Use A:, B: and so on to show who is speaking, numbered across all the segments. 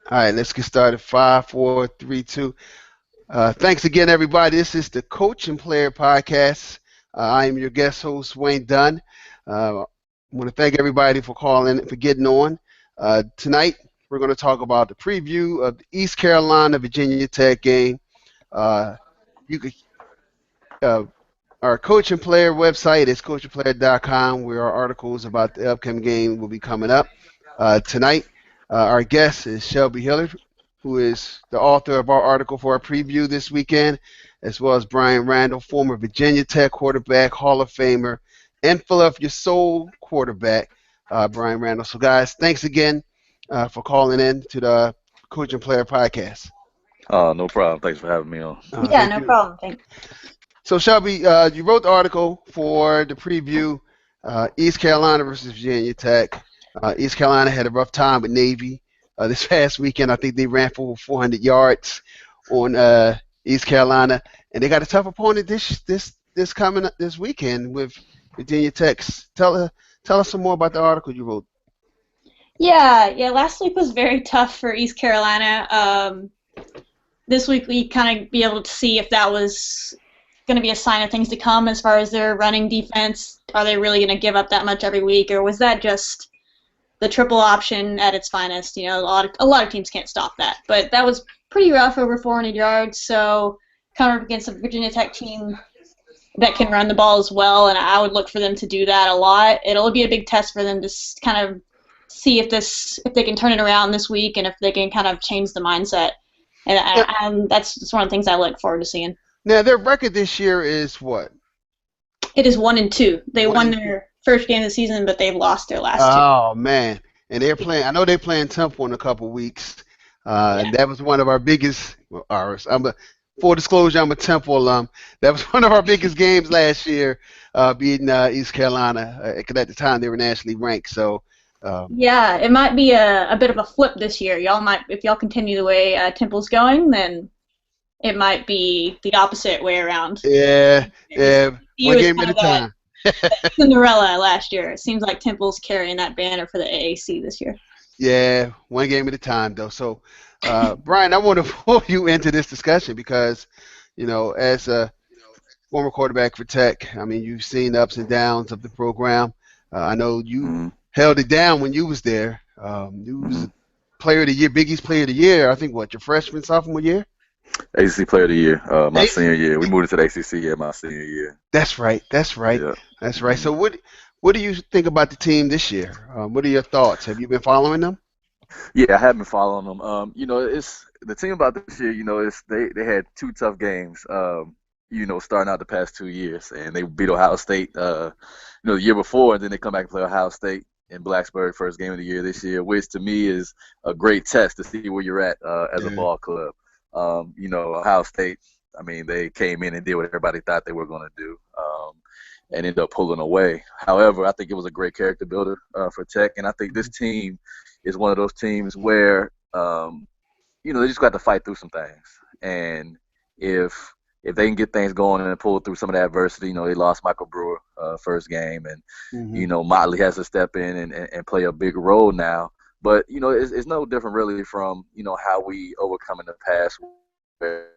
A: All right, let's get started. Five, four, three, two. Thanks again, everybody. This is the Coach and Player Podcast. I am your guest host, Wayne Dunn. I want to thank everybody for calling, for getting on. Tonight, we're going to talk about the preview of the East Carolina Virginia Tech game. Uh, you could, uh, our Coach and Player website is coachandplayer.com, where our articles about the upcoming game will be coming up. Tonight, our guest is Shelby Hillard, who is the author of our article for our preview this weekend, as well as Brian Randall, former Virginia Tech quarterback, Hall of Famer, and Philadelphia Soul quarterback, Brian Randall. So, guys, thanks again for calling in to the Coach and Player podcast.
B: No problem. Thanks for having me on.
C: Yeah,
A: Thank
C: no
A: you.
C: problem. Thanks.
A: So, Shelby, you wrote the article for the preview, East Carolina versus Virginia Tech. East Carolina had a rough time with Navy this past weekend. I think they ran for over 400 yards on East Carolina, and they got a tough opponent this coming up this weekend with Virginia Tech. Tell us some more about the article you wrote.
C: Yeah. Last week was very tough for East Carolina. This week we kind of be able to see if that was going to be a sign of things to come as far as their running defense. Are they really going to give up that much every week, or was that just the triple option at its finest? You know, a lot of teams can't stop that, but that was pretty rough, over 400 yards. So coming up against a Virginia Tech team that can run the ball as well, and I would look for them to do that a lot. It'll be a big test for them to kind of see if they can turn it around this week, and if they can kind of change the mindset. And that's just one of the things I look forward to seeing.
A: Now, their record this year is what?
C: It is 1-2. They won their first game of the season, but they've lost their last two.
A: Oh man! And they're playing. I know they're playing Temple in a couple weeks. And that was one of our biggest. Full disclosure, I'm a Temple alum. That was one of our biggest games last year, beating East Carolina. Because at the time they were nationally ranked. So.
C: Yeah, it might be a bit of a flip this year. If y'all continue the way Temple's going, then it might be the opposite way around.
A: Yeah. One game at a time.
C: Cinderella last year. It seems like Temple's carrying that banner for the AAC this year.
A: Yeah, one game at a time, though. So, Brian, I want to pull you into this discussion because, as a former quarterback for Tech, I mean, you've seen the ups and downs of the program. I know you held it down when you was there. You was Player of the Year, Big East Player of the Year. I think your freshman, sophomore year?
B: ACC Player of the Year, my senior year. We moved into the ACC my senior year.
A: That's right.
B: Yeah.
A: That's right. So what do you think about the team this year? What are your thoughts? Have you been following them?
B: Yeah, I have been following them. It's the team about this year. They had two tough games. Starting out the past 2 years, and they beat Ohio State. The year before, and then they come back and play Ohio State in Blacksburg, first game of the year this year, which to me is a great test to see where you're at as a ball club. Ohio State, I mean, they came in and did what everybody thought they were going to do, and ended up pulling away. However, I think it was a great character builder for Tech, and I think this team is one of those teams where, they just got to fight through some things. And if they can get things going and pull through some of the adversity, they lost Michael Brewer first game, and, Motley has to step in and play a big role now. But, it's no different really from, how we overcome in the past where,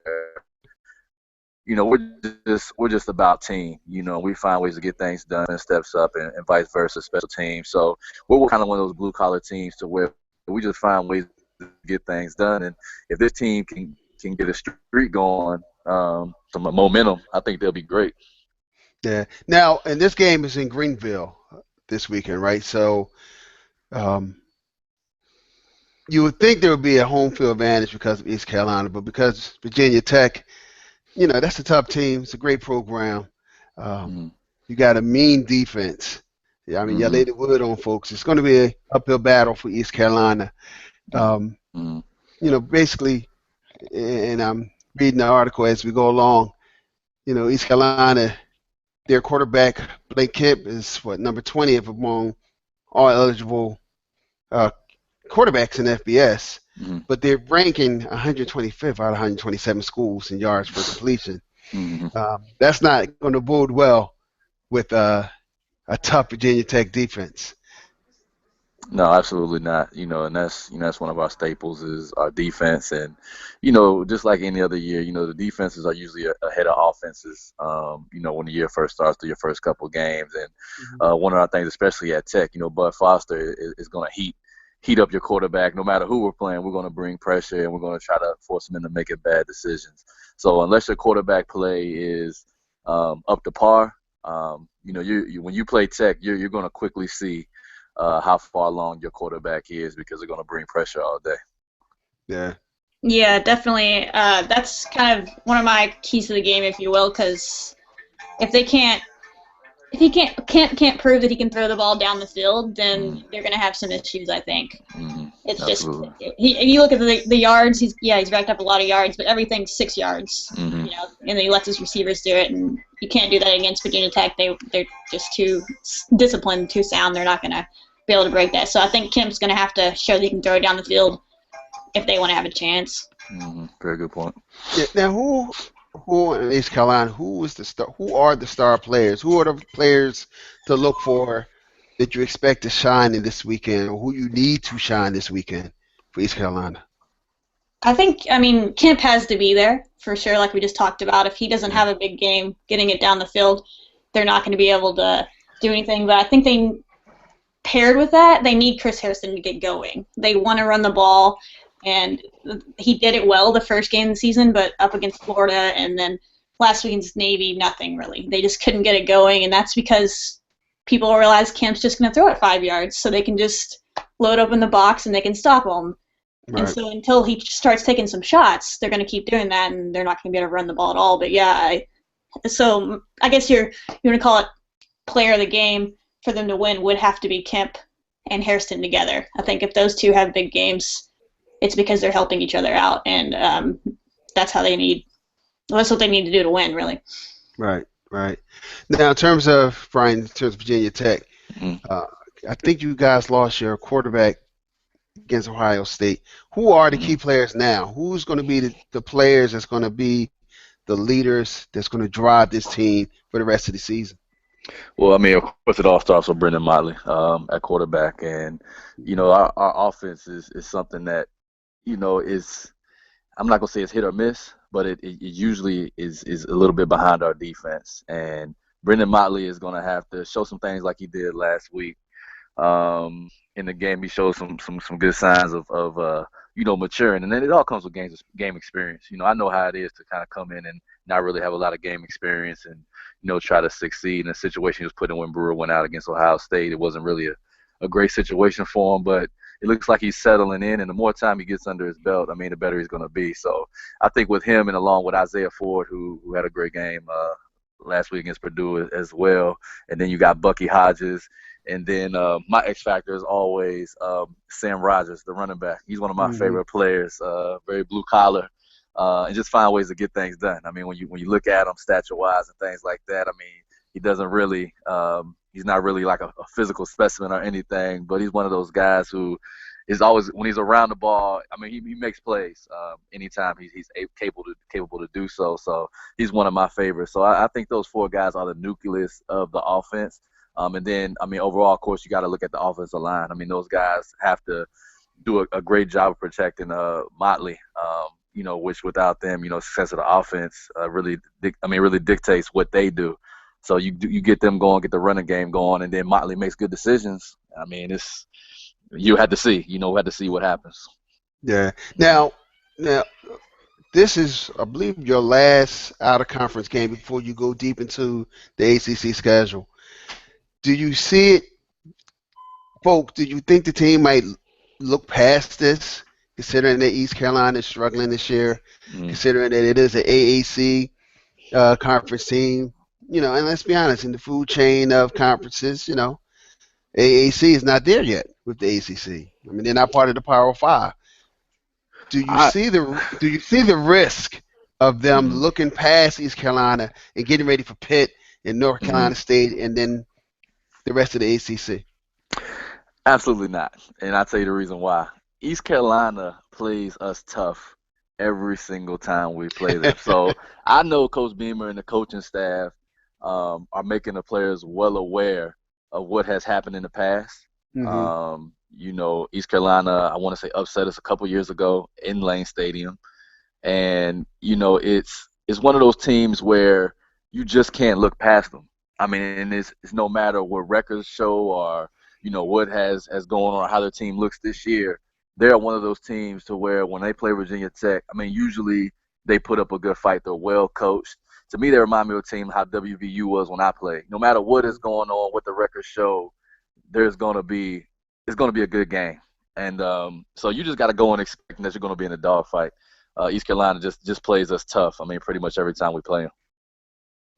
B: we're just about team. We find ways to get things done and steps up and vice versa, special teams. So we're kind of one of those blue-collar teams to where we just find ways to get things done. And if this team can get a streak going, some momentum, I think they'll be great.
A: Yeah. Now, and this game is in Greenville this weekend, right? So you would think there would be a home field advantage because of East Carolina, but because Virginia Tech, that's a tough team. It's a great program. You got a mean defense. Yeah, I mean, you laid the wood on folks. It's going to be an uphill battle for East Carolina. Basically, and I'm reading the article as we go along, East Carolina, their quarterback, Blake Kemp, is number 20th among all eligible quarterbacks in FBS, but they're ranking 125th out of 127 schools in yards per completion. That's not going to bode well with a tough Virginia Tech defense.
B: No, absolutely not. And that's one of our staples is our defense, and just like any other year, the defenses are usually ahead of offenses. When the year first starts, through your first couple games, and
A: Hmm.
B: one of our things, especially at Tech, Bud Foster is going to heat up your quarterback. No matter who we're playing, we're going to bring pressure, and we're going to try to force him into making bad decisions. So unless your quarterback play is up to par, when you play Tech, you're going to quickly see how far along your quarterback is because they're going to bring pressure all day.
A: Yeah.
C: Yeah, definitely. That's kind of one of my keys to the game, if you will, because if they can't, if he can't prove that he can throw the ball down the field, then
B: Mm-hmm.
C: they're going to have some issues, I think.
B: Mm-hmm.
C: It's just
B: Absolutely.
C: if you look at the yards, he's racked up a lot of yards, but everything's 6 yards,
B: Mm-hmm.
C: and then he lets his receivers do it, and you can't do that against Virginia Tech. They're just too disciplined, too sound. They're not going to be able to break that. So I think Kemp's going to have to show that he can throw it down the field if they want to have a chance.
B: Mm-hmm. Very good point.
A: Yeah. Now, who in East Carolina? Who is the star? Who are the star players? Who are the players to look for that you expect to shine in this weekend, or who you need to shine this weekend for East Carolina?
C: I mean, Kemp has to be there for sure, like we just talked about. If he doesn't
B: Yeah.
C: have a big game getting it down the field, they're not going to be able to do anything. But I think paired with that, they need Chris Harrison to get going. They want to run the ball, and he did it well the first game of the season, but up against Florida and then last week against Navy, nothing really. They just couldn't get it going, and that's because people realize Kemp's just going to throw it 5 yards, so they can just load up in the box and they can stop him. And
A: Right.
C: so until he starts taking some shots, they're going to keep doing that, and they're not going to be able to run the ball at all. But yeah, so I guess you want to call it player of the game for them to win would have to be Kemp and Hairston together. I think if those two have big games, it's because they're helping each other out, and that's how they need. Well, that's what they need to do to win, really.
A: Right. Right. Now, in terms of Brian, in terms of Virginia Tech,
B: Mm-hmm.
A: uh, I think you guys lost your quarterback against Ohio State. Who are the
B: Mm-hmm.
A: key players now? Who's going to be the players that's going to be the leaders that's going to drive this team for the rest of the season?
B: Well, I mean, of course, it all starts with Brendan Motley at quarterback, and our offense is something that is I'm not gonna say it's hit or miss, but it usually is a little bit behind our defense, and Brendan Motley is gonna have to show some things like he did last week. In the game, he showed some good signs of maturing, and then it all comes with game experience. I know how it is to kind of come in and not really have a lot of game experience and try to succeed in a situation he was put in when Brewer went out against Ohio State. It wasn't really a great situation for him, but it looks like he's settling in, and the more time he gets under his belt, I mean, the better he's going to be. So I think with him and along with Isaiah Ford, who had a great game last week against Purdue as well, and then you got Bucky Hodges. And then my X factor is always Sam Rogers, the running back. He's one of my
A: Hmm.
B: favorite players, very blue collar, and just find ways to get things done. I mean, when you look at him stature wise and things like that, I mean, he doesn't really he's not really like a physical specimen or anything, but he's one of those guys who is always when he's around the ball. I mean, he makes plays anytime he's capable to do so. So he's one of my favorites. So I think those four guys are the nucleus of the offense. And then, I mean, overall, of course, you got to look at the offensive line. I mean, those guys have to do a great job of protecting Motley. Which without them, success of the offense really dictates what they do. So you get them going, get the running game going, and then Motley makes good decisions. I mean, you had to see, had to see what happens.
A: Yeah. Now, this is, I believe, your last out of conference game before you go deep into the ACC schedule. Do you see it, folks? Do you think the team might look past this, considering that East Carolina is struggling this year,
B: Mm.
A: considering that it is an AAC conference team? And let's be honest, in the food chain of conferences, AAC is not there yet with the ACC. I mean, they're not part of the Power Five. Do you
B: I,
A: see the risk of them
B: mhm,
A: looking past East Carolina and getting ready for Pitt and North
B: mhm.
A: Carolina State and then the rest of the ACC?
B: Absolutely not. And I'll tell you the reason why. East Carolina plays us tough every single time we play them. So I know Coach Beamer and the coaching staff are making the players well aware of what has happened in the past.
A: Hmm.
B: East Carolina, I want to say, upset us a couple years ago in Lane Stadium. And it's one of those teams where you just can't look past them. I mean, and it's no matter what records show or what has going on or how their team looks this year. They're one of those teams to where when they play Virginia Tech, I mean, usually they put up a good fight. They're well coached. To me, they remind me of a team how WVU was when I played. No matter what is going on, what the records show, there's gonna be it's gonna be a good game. And so you just got to go in expecting that you're going to be in a dogfight. East Carolina just plays us tough. I mean, pretty much every time we play them.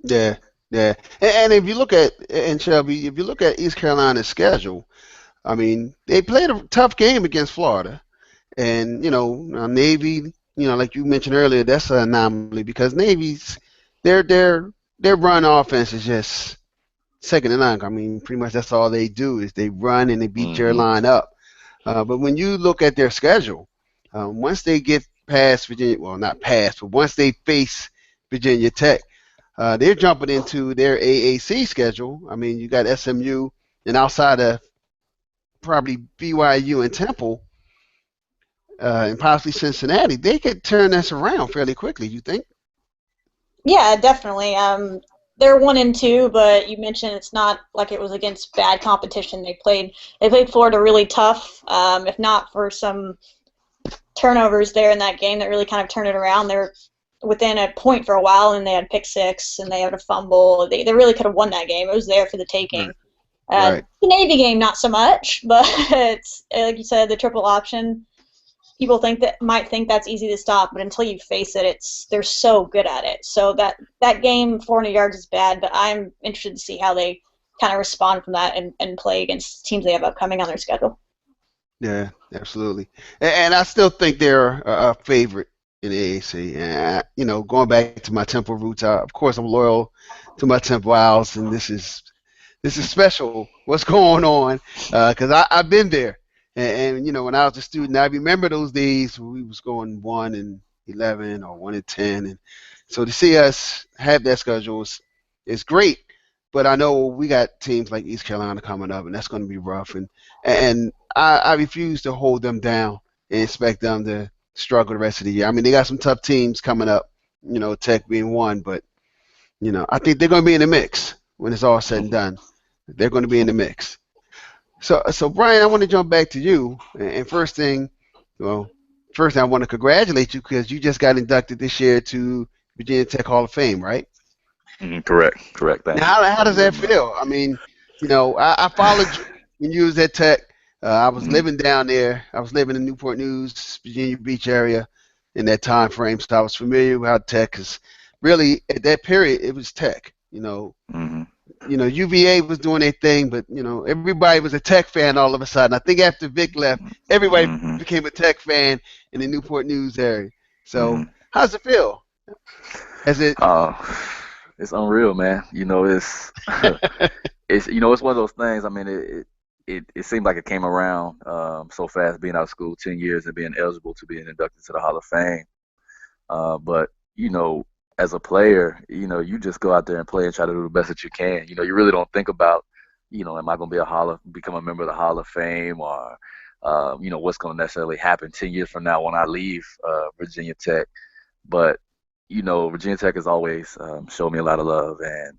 A: Yeah, yeah. And if you look at and Shelby, if you look at East Carolina's schedule, I mean, they played a tough game against Florida, and Navy, like you mentioned earlier, that's an anomaly because Navy's their run offense is just second to none. I mean, pretty much that's all they do is they run and they beat your line up. But when you look at their schedule, once they get past Virginia, well, not past, but once they face Virginia Tech, they're jumping into their AAC schedule. I mean, you got SMU, and outside of probably BYU and Temple, and possibly Cincinnati, they could turn this around fairly quickly. You think?
C: Yeah, definitely. They're 1-2, but you mentioned it's not like it was against bad competition. They played Florida really tough. If not for some turnovers there in that game that really kind of turned it around, they were within a point for a while, and they had pick six, and they had a fumble. They really could have won that game. It was there for the taking.
A: Right.
C: The Navy game, not so much, but it's like you said, the triple option. People might think that's easy to stop, but until you face it, they're so good at it. So that game, 400 yards is bad, but I'm interested to see how they kind of respond from that and play against teams they have upcoming on their schedule.
A: Yeah, absolutely. And I still think they're a favorite in the AAC. And going back to my Temple roots, of course I'm loyal to my Temple Owls, and this is special. What's going on? Because I've been there. And when I was a student, I remember those days when we was going 1-11 or 1-10, and so to see us have that schedule is great. But I know we got teams like East Carolina coming up, and that's going to be rough. And I refuse to hold them down and expect them to struggle the rest of the year. I mean, they got some tough teams coming up. Tech being one, but I think they're going to be in the mix when it's all said and done. They're going to be in the mix. So Brian, I want to jump back to you. And first thing I want to congratulate you because you just got inducted this year to Virginia Tech Hall of Fame, right?
B: Correct. Thanks.
A: Now, how does that feel? I mean, I followed you when you was at Tech. I was living down there. I was living in Newport News, Virginia Beach area in that time frame, so I was familiar with how Tech is. Really, at that period, it was Tech. UVA was doing their thing, but everybody was a Tech fan all of a sudden. I think after Vic left, everybody became a Tech fan in the Newport News area. So, how's it feel?
B: It's unreal, man. It's it's one of those things. I mean, it seemed like it came around so fast. Being out of school 10 years and being eligible to be inducted to the Hall of Fame, but as a player, you just go out there and play and try to do the best that you can. You really don't think about, am I going to become a member of the Hall of Fame or, what's going to necessarily happen 10 years from now when I leave Virginia Tech. But, Virginia Tech has always showed me a lot of love, and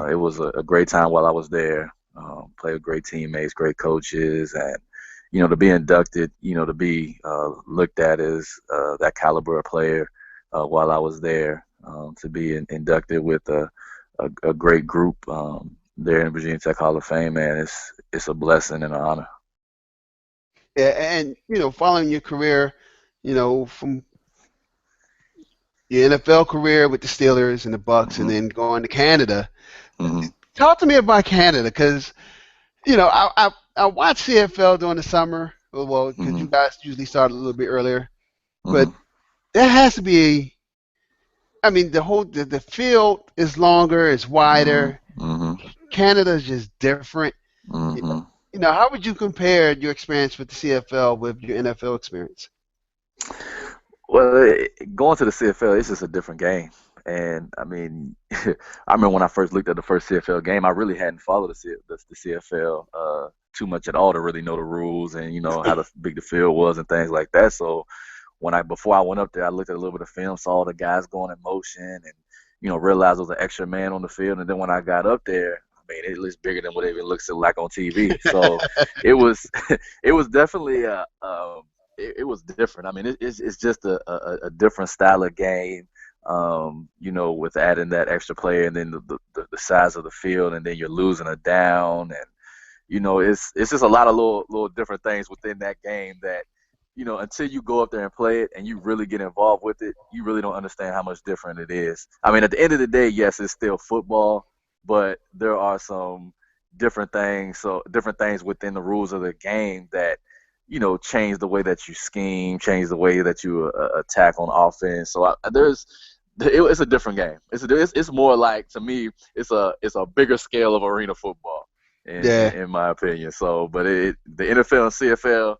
B: it was a great time while I was there. Played with great teammates, great coaches, and, to be inducted, to be looked at as that caliber of player while I was there. To be inducted with a great group there in Virginia Tech Hall of Fame, man, it's a blessing and an honor.
A: Yeah, and following your career, from your NFL career with the Steelers and the Bucks, and then going to Canada. Talk to me about Canada, because I watch CFL during the summer. Well, because you guys usually start a little bit earlier, but there has to be. I mean, the field is longer, it's wider. Canada is just different. How would you compare your experience with the CFL with your NFL experience?
B: Well, going to the CFL, it's just a different game. And, I mean, I remember when I first looked at the first CFL game, I really hadn't followed the CFL too much at all to really know the rules and how big the field was and things like that. So before I went up there, I looked at a little bit of film, saw the guys going in motion, and realized there was an extra man on the field. And then when I got up there, I mean, it looks bigger than what it even looks like on TV. So it was it was definitely it was different. I mean, it's just a different style of game. With adding that extra player and then the size of the field, and then you're losing a down, and it's just a lot of little different things within that game that until you go up there and play it and you really get involved with it, you really don't understand how much different it is. I mean, at the end of the day, yes, it's still football, but there are some different things. So different things within the rules of the game that change the way that you scheme, change the way that you attack on offense. So it's a different game. It's more like, to me, it's a bigger scale of arena football, in my opinion. So, but the NFL and CFL,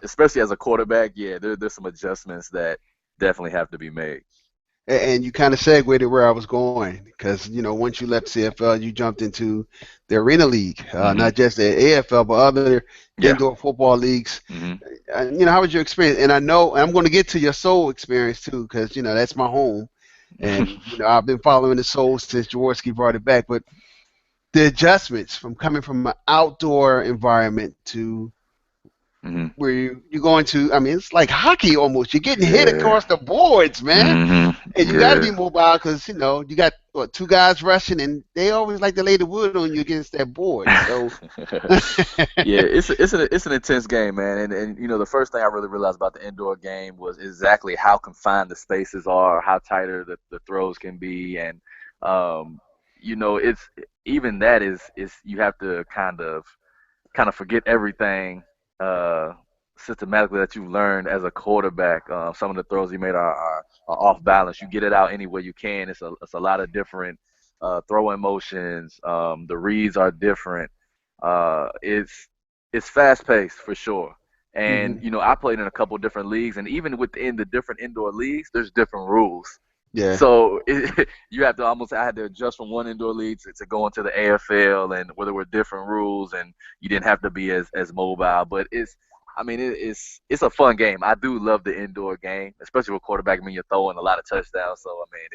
B: especially as a quarterback, there's some adjustments that definitely have to be made.
A: And you kind of segued to where I was going, because once you left CFL, you jumped into the Arena League, not just the AFL, but other indoor football leagues. How was your experience? And I know I'm going to get to your Soul experience too, because that's my home, and I've been following the Soul since Jaworski brought it back. But the adjustments from coming from an outdoor environment to where you're going to, I mean, it's like hockey almost. You're getting hit across the boards, man. And you got to be mobile because, you got two guys rushing, and they always like to lay the wood on you against that board. So.
B: It's an intense game, man. And the first thing I really realized about the indoor game was exactly how confined the spaces are, how tighter the throws can be. And, it's even that is you have to kind of forget everything systematically that you've learned as a quarterback. Some of the throws you made are off balance. You get it out any way you can. It's a lot of different throwing motions. The reads are different. It's fast paced for sure. And I played in a couple different leagues, and even within the different indoor leagues, there's different rules.
A: Yeah.
B: So you have to I had to adjust from one indoor league to go into the AFL, and where there were different rules, and you didn't have to be as mobile. But it's a fun game. I do love the indoor game, especially with quarterback. I mean, you're throwing a lot of touchdowns, so I mean,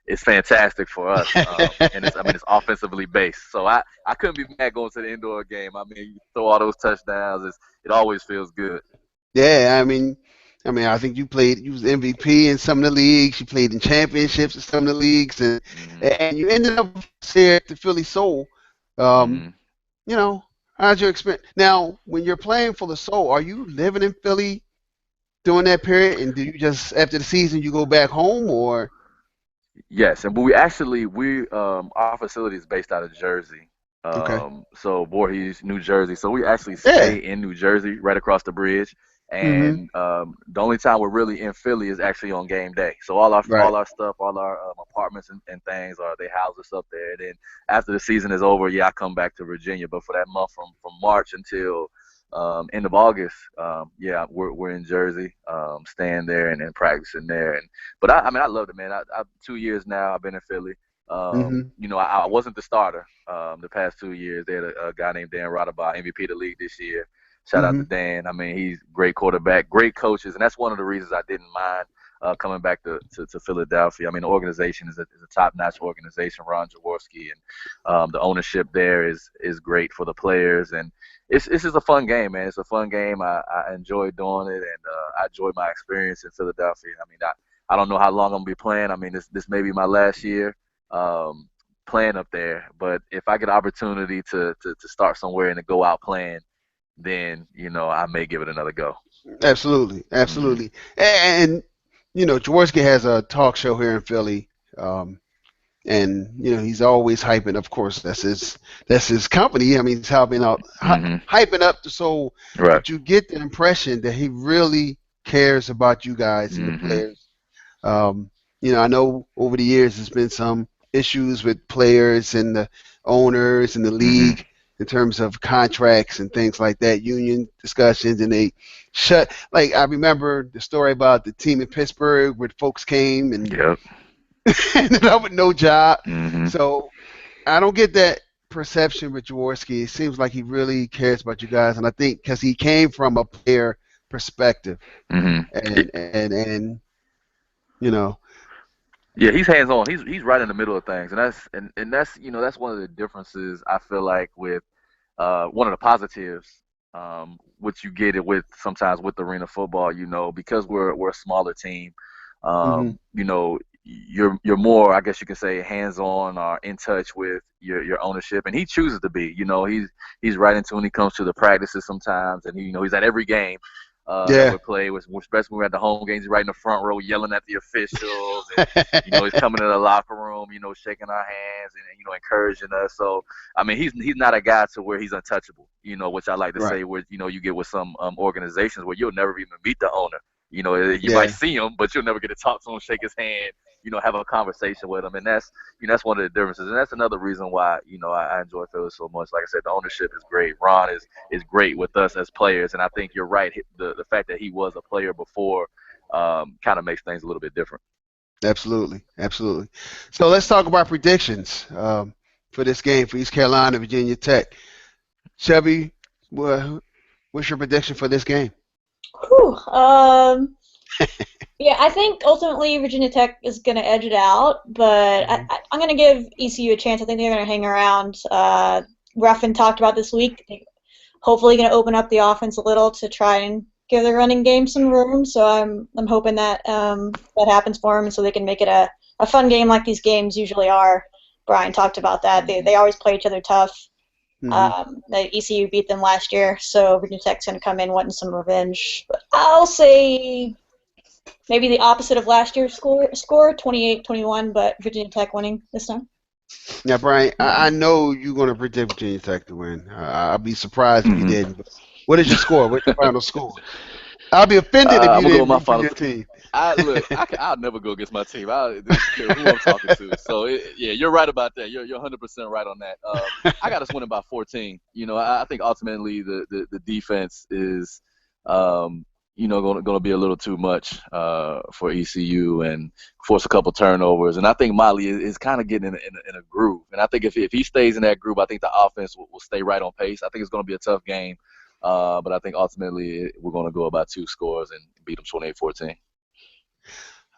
B: it's fantastic for us, and it's offensively based. So I couldn't be mad going to the indoor game. I mean, you throw all those touchdowns, it always feels good.
A: Yeah, I mean, I think you was MVP in some of the leagues. You played in championships in some of the leagues, and you ended up here at the Philly Soul. How's your experience? Now, when you're playing for the Soul, are you living in Philly during that period, and do you just, after the season, you go back home, or?
B: Yes, and our facility is based out of Jersey. So Voorhees, New Jersey. So we actually stay in New Jersey, right across the bridge. And the only time we're really in Philly is actually on game day. So all our stuff, all our apartments and things they house us up there. And then after the season is over, I come back to Virginia. But for that month from March until end of August, we're in Jersey, staying there and practicing there. But I loved it, man. I 2 years now I've been in Philly. I wasn't the starter the past 2 years. They had a guy named Dan Rodabaugh, MVP of the league this year. Shout out to Dan. I mean, he's a great quarterback, great coaches, and that's one of the reasons I didn't mind coming back to Philadelphia. I mean, the organization is a top-notch organization. Ron Jaworski and the ownership there is great for the players, and it's just a fun game, man. It's a fun game. I enjoy doing it, and I enjoy my experience in Philadelphia. I mean, I don't know how long I'm gonna be playing. I mean, this may be my last year playing up there, but if I get an opportunity to start somewhere and to go out playing, then I may give it another go.
A: Absolutely. And Jaworski has a talk show here in Philly, and he's always hyping. Of course, that's his company. I mean, he's hyping up the Soul.
B: Right.
A: But you get the impression that he really cares about you guys and the players. I know over the years there's been some issues with players and the owners and the league. In terms of contracts and things like that, union discussions, and they shut. Like, I remember the story about the team in Pittsburgh where folks came and ended up with no job. So I don't get that perception with Jaworski, it seems like he really cares about you guys, and I think because he came from a player perspective,
B: Mm-hmm.
A: and you know,
B: Yeah, he's hands on. He's right in the middle of things, and that's that's one of the differences I feel like with one of the positives, which you get it with sometimes with arena football. Because we're a smaller team.
A: hmm
B: You know, you're more, I guess you could say, hands on or in touch with your ownership, and he chooses to be. He's right into when he comes to the practices sometimes, and he's at every game. That
A: yeah,
B: we play, especially when we're at the home games, he's right in the front row yelling at the officials, and he's coming in the locker room, shaking our hands and encouraging us. So I mean, he's not a guy to where he's untouchable, which I like to
A: right,
B: say where you get with some organizations where you'll never even meet the owner. You might
A: yeah,
B: see him, but you'll never get to talk to him, shake his hand, have a conversation with him, and that's one of the differences, and that's another reason why I enjoy Phillies so much. Like I said, the ownership is great. Ron is great with us as players, and I think you're right. The fact that he was a player before kind of makes things a little bit different.
A: absolutely, absolutely. So let's talk about predictions for this game for East Carolina, Virginia Tech. Shelby, what's your prediction for this game?
C: Whew, yeah, I think ultimately Virginia Tech is going to edge it out, but
A: Mhm.
C: I'm going to give ECU a chance. I think they're going to hang around. Ruffin talked about this week. Hopefully going to open up the offense a little to try and give the running game some room. So I'm hoping that that happens for them, so they can make it a fun game like these games usually are. Brian talked about that. They always play each other tough. The ECU beat them last year, so Virginia Tech's going to come in wanting some revenge. But I'll say maybe the opposite of last year's score 28-21, but Virginia Tech winning this time.
A: Now, Brian, I know you're going to predict Virginia Tech to win. I'll be surprised if you
B: Mm-hmm.
A: didn't. But what is your score? What's your final score? I'll be offended if you
B: I'm gonna go with
A: didn't
B: my
A: root for
B: final.
A: your team.
B: I'll never go against my team. I don't care who I'm talking to. So yeah, you're right about that. You're 100% right on that. I got us winning by 14. I think ultimately the defense is, going to be a little too much for ECU and force a couple turnovers. And I think Molly is kind of getting in a groove. And I think if he stays in that groove, I think the offense will stay right on pace. I think it's going to be a tough game. But I think ultimately we're going to go about 2 scores and beat them 28-14.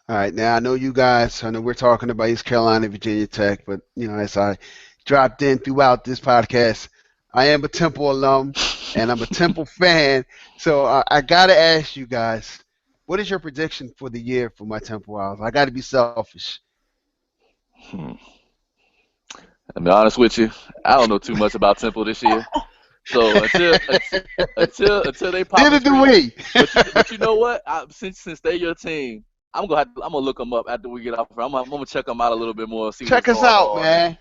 A: All right, now I know you guys. I know we're talking about East Carolina, Virginia Tech, but as I dropped in throughout this podcast, I am a Temple alum and I'm a Temple fan. So I got to ask you guys, what is your prediction for the year for my Temple Owls? I got to be selfish.
B: I'll be honest with you. I don't know too much about Temple this year. So until they pop
A: Neither
B: the
A: do
B: screen,
A: we.
B: but you know what? Since they're your team, I'm gonna look them up after we get off. I'm gonna check them out a little bit more, see
A: Check
B: what's
A: us
B: going
A: out,
B: on,
A: man.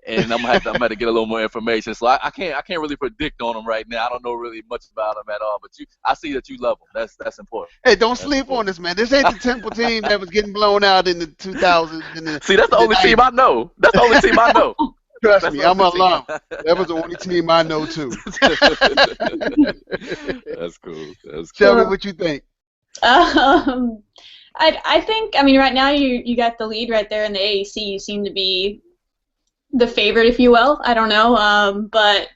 B: and I'm gonna have to get a little more information. So I can't really predict on them right now. I don't know really much about them at all. But I see that you love them. That's important.
A: Hey, don't
B: That's
A: sleep on
B: important.
A: this, man. This ain't the Temple team that was getting blown out in the 2000s and
B: See, that's the
A: the
B: only team
A: 90s.
B: I know. That's the only team I know.
A: Trust
B: That's
A: me,
B: the
A: I'm
B: only
A: an
B: team.
A: alum. That was the only team I know, too.
B: That's cool. That's cool.
A: Shelby, what you think?
C: I think, I mean, right now you got the lead right there in the AAC. You seem to be the favorite, if you will. I don't know, but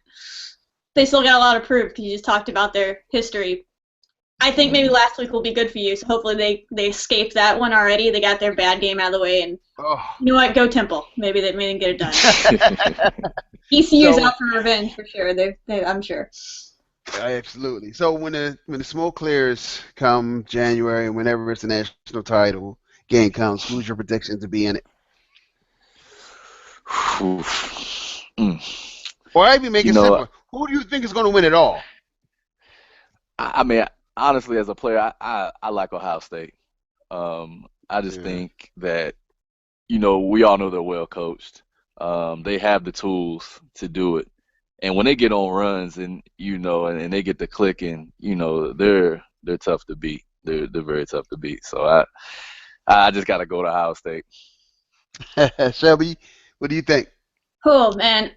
C: they still got a lot to prove because you just talked about their history. I think maybe last week will be good for you, so hopefully they escaped that one already. They got their bad game out of the way, and you know what? Go Temple. Maybe they didn't get it done. ECU's out for revenge for sure. I'm sure.
A: Absolutely. So when the smoke clears come January and whenever it's a national title game comes, who's your prediction to be in it? Or maybe make it simpler. Who do you think is going to win it all?
B: I mean, honestly, as a player, I like Ohio State. I just think that, we all know they're well coached. They have the tools to do it. And when they get on runs and, and they get the clicking, they're tough to beat. They're very tough to beat. So I just got to go to Ohio State.
A: Shelby, what do you think?
C: Oh, man.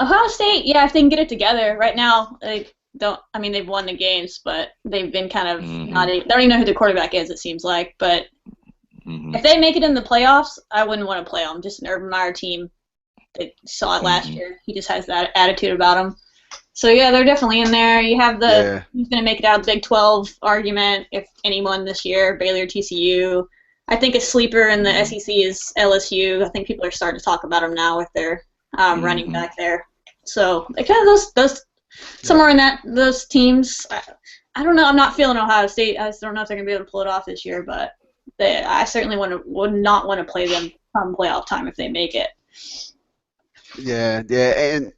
C: Ohio State, yeah, if they can get it together. Right now, they've won the games, but they've been kind of they don't even know who the quarterback is, it seems like. But if they make it in the playoffs, I wouldn't want to play them. Just an Urban Meyer team. They saw it last year. He just has that attitude about him. So yeah, they're definitely in there. You have the who's going to make it out of the Big 12 argument, if anyone this year, Baylor, TCU. I think a sleeper in the SEC is LSU. I think people are starting to talk about them now with their running back there. So kind of those somewhere in those teams. I don't know. I'm not feeling Ohio State. I just don't know if they're going to be able to pull it off this year, but I certainly would not want to play them come playoff time if they make it.
A: Yeah, and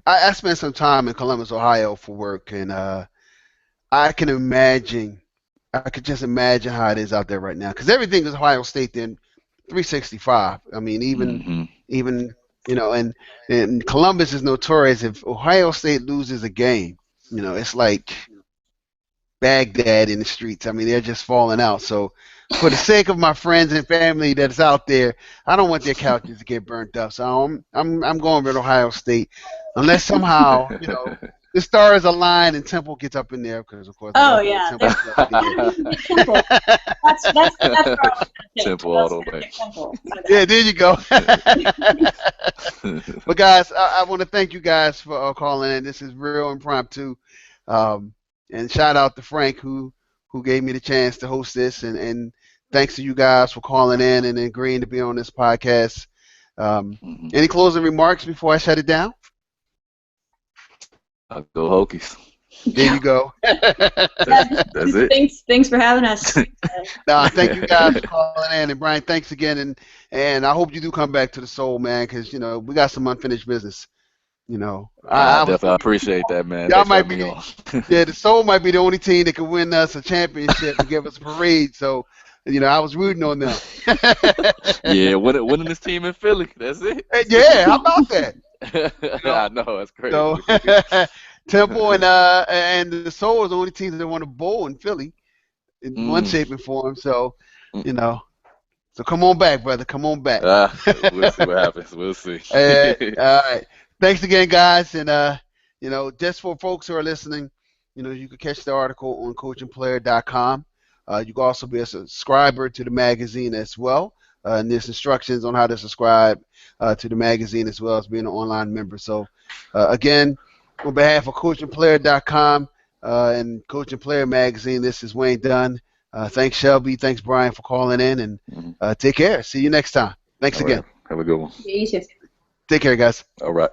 A: I spent some time in Columbus, Ohio for work, and I could just imagine how it is out there right now, because everything is Ohio State then 365. I mean, even and Columbus is notorious. If Ohio State loses a game, it's like Baghdad in the streets. I mean, they're just falling out. So for the sake of my friends and family that's out there, I don't want their couches to get burnt up. So I'm going with Ohio State, unless somehow the stars align and Temple gets up in there, because of course.
C: Oh yeah, Temple. That's
B: Temple all the way.
A: Yeah, there you go. But guys, I want to thank you guys for calling in. This is real impromptu, and shout out to Frank who gave me the chance to host this, and thanks to you guys for calling in and agreeing to be on this podcast. Any closing remarks before I shut it down?
B: I'll go Hokies.
A: There you go.
B: That's it.
C: Thanks for having us.
A: No, thank you guys for calling in, and Brian, thanks again, and I hope you do come back to the Soul, man, because we got some unfinished business.
B: I definitely appreciate that, man.
A: Y'all might be, the Soul might be the only team that could win us a championship and give us a parade. So, I was rooting on them.
B: Yeah, winning this team in Philly. That's it.
A: Yeah, how about that?
B: I know, that's crazy.
A: So, Temple and the Soul is the only teams that won a bowl in Philly in one shape and form. So, so come on back, brother. Come on back.
B: We'll see what happens. We'll see.
A: All right. Thanks again, guys. And, just for folks who are listening, you can catch the article on coachandplayer.com. You can also be a subscriber to the magazine as well. And there's instructions on how to subscribe to the magazine as well as being an online member. So, again, on behalf of coachandplayer.com and Coach and Player magazine, this is Wayne Dunn. Thanks, Shelby. Thanks, Brian, for calling in. And take care. See you next time. Thanks again.
B: Have a good one.
C: Yeah, you too.
A: Take care, guys.
B: All right.